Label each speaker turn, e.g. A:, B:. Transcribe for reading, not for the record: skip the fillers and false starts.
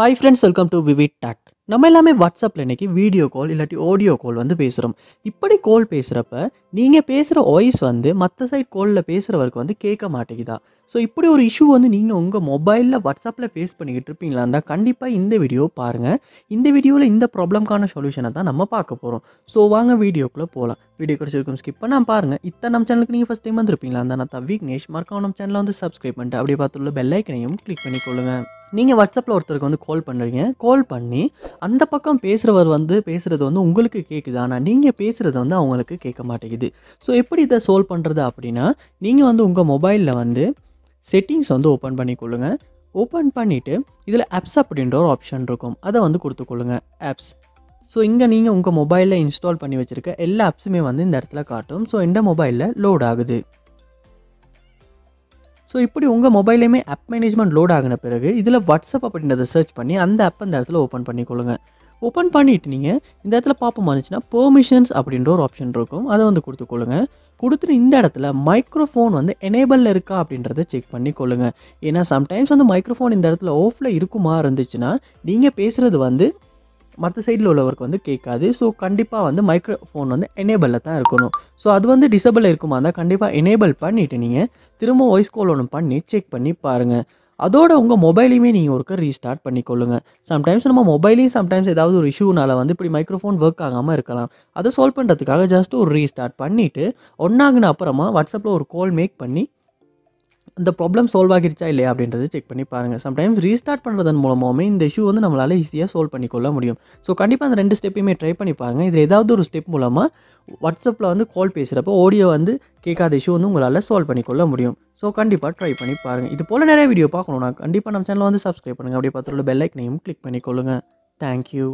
A: Hi friends, welcome to VividTech. நம்ம எல்லாமே வாட்ஸ்அப்பில் இன்றைக்கி வீடியோ கால் இல்லாட்டி ஆடியோ கால் வந்து பேசுகிறோம். இப்படி கால் பேசுகிறப்ப நீங்கள் பேசுகிற வாய்ஸ் வந்து மற்ற சைட் காலில் பேசுகிறவருக்கு வந்து கேட்க மாட்டேங்குதா? ஸோ இப்படி ஒரு இஷ்யூ வந்து நீங்கள் உங்கள் மொபைலில் வாட்ஸ்அப்பில் ஃபேஸ் பண்ணிக்கிட்டு இருப்பீங்களா இருந்தால் கண்டிப்பாக இந்த வீடியோ பாருங்கள். இந்த வீடியோவில் இந்த ப்ராப்ளம்க்கான சொல்யூஷனை தான் நம்ம பார்க்க போகிறோம். ஸோ வாங்க வீடியோக்குள்ளே போகலாம். வீடியோ கிடைச்சிருக்கும் ஸ்கிப் பண்ணால் பாருங்கள். இத்தனை நம்ம சேனலுக்கு நீங்கள் ஃபஸ்ட் டைம் வந்துருப்பீங்களா இருந்தால் நான் விக்னேஷ் மறக்காம நம்ம சேனலில் வந்து சப்ஸ்கிரைப் பண்ணிட்டு அப்படியே பார்த்துள்ள பெல் ஐக்கனையும் கிளிக் பண்ணிக்கொள்ளுங்கள். நீங்கள் வாட்ஸ்அப்பில் ஒருத்தருக்கு வந்து கால் பண்ணுறீங்க. கால் பண்ணி அந்த பக்கம் பேசுகிறவர் வந்து பேசுகிறது வந்து உங்களுக்கு கேட்குது, ஆனால் நீங்கள் பேசுகிறது வந்து அவங்களுக்கு கேட்க மாட்டேங்குது. ஸோ எப்படி இதை சால்வ் பண்ணுறது அப்படின்னா, நீங்கள் வந்து உங்கள் மொபைலில் வந்து செட்டிங்ஸ் வந்து ஓப்பன் பண்ணிக்கொள்ளுங்க. ஓப்பன் பண்ணிவிட்டு இதில் ஆப்ஸ் அப்படின்ற ஒரு ஆப்ஷன் இருக்கும், அதை வந்து கொடுத்துக்கொள்ளுங்க. ஆப்ஸ். ஸோ இங்கே நீங்கள் உங்கள் மொபைலில் இன்ஸ்டால் பண்ணி வச்சுருக்க எல்லா ஆப்ஸுமே வந்து இந்த இடத்துல காட்டும். ஸோ இந்த மொபைலில் லோட் ஆகுது. ஸோ இப்படி உங்கள் மொபைலையுமே ஆப் மேனேஜ்மெண்ட் லோட் ஆகின பிறகு இதில் வாட்ஸ்அப் அப்படின்றத சர்ச் பண்ணி அந்த ஆப்பை இந்த இடத்துல ஓப்பன் பண்ணிக்கொள்ளுங்க. ஓப்பன் பண்ணிவிட்டு நீங்கள் இந்த இடத்துல பார்ப்போம் வந்துச்சுன்னா பெர்மிஷன்ஸ் அப்படின்ற ஒரு ஆப்ஷன் இருக்கும், அதை வந்து கொடுத்துக்கொள்ளுங்க. கொடுத்துட்டு இந்த இடத்துல மைக்ரோஃபோன் வந்து எனேபிளில் இருக்கா அப்படின்றத செக் பண்ணிக்கொள்ளுங்க. ஏன்னா சம்டைம்ஸ் வந்து மைக்ரோஃபோன் இந்த இடத்துல ஆஃபில் இருக்குமா இருந்துச்சுன்னா நீங்கள் பேசுகிறது வந்து மற்ற சைடில் உள்ளவருக்கு வந்து கேட்காது. ஸோ கண்டிப்பாக வந்து மைக்ரோஃபோன் வந்து எனேபிளில் தான் இருக்கணும். ஸோ அது வந்து டிசபிள் இருக்குமா இருந்தால் கண்டிப்பாக எனேபிள் பண்ணிவிட்டு நீங்கள் திரும்ப வாய்ஸ் கால் ஒன்று பண்ணி செக் பண்ணி பாருங்கள். அதோட உங்கள் மொபைலையுமே நீங்கள் ஒருக்க ரீஸ்டார்ட் பண்ணிக்கொள்ளுங்க. சம்டைம்ஸ் நம்ம மொபைலையும் சம்டைம்ஸ் ஏதாவது ஒரு இஷ்யூனால வந்து இப்படி மைக்ரோஃபோன் ஒர்க் ஆகாமல் இருக்கலாம். அதை சால்வ் பண்ணுறதுக்காக ஜஸ்ட் ஒரு ரீஸ்டார்ட் பண்ணிவிட்டு ஒன்றாகின அப்புறமா வாட்ஸ்அப்பில் ஒரு கால் மேக் பண்ணி இந்த ப்ராப்ளம் சால்வ் ஆகிருச்சா இல்லையா அப்படின்றத செக் பண்ணி பாருங்கள். சம்டைம்ஸ் ரீஸ்டார்ட் பண்ணுறதன் மூலமாகவே இந்த இஷ்யூ வந்து நம்மளால் ஈஸியாக சால்வ் பண்ணிக்கொள்ள முடியும். ஸோ கண்டிப்பாக அந்த 2 ஸ்டெப்பையுமே ட்ரை பண்ணி பாருங்கள். இதில் ஏதாவது ஒரு ஸ்டெப் மூலமாக வாட்ஸ்அப்பில் வந்து கால் பேசுகிறப்போ ஆடியோ வந்து கேட்காத இஷ்யூ வந்து உங்களால் சால்வ் பண்ணிக்கொள்ள முடியும். ஸோ கண்டிப்பாக ட்ரை பண்ணி பாருங்கள். இது போல் நிறைய வீடியோ பார்க்கணுன்னா கண்டிப்பாக நம்ம சேனலை வந்து சப்ஸ்கிரைப் பண்ணுங்கள். அப்படியே பார்த்துள்ள பெல் ஐக்கனையும் கிளிக் பண்ணிக்கொள்ளுங்கள். தேங்க்யூ.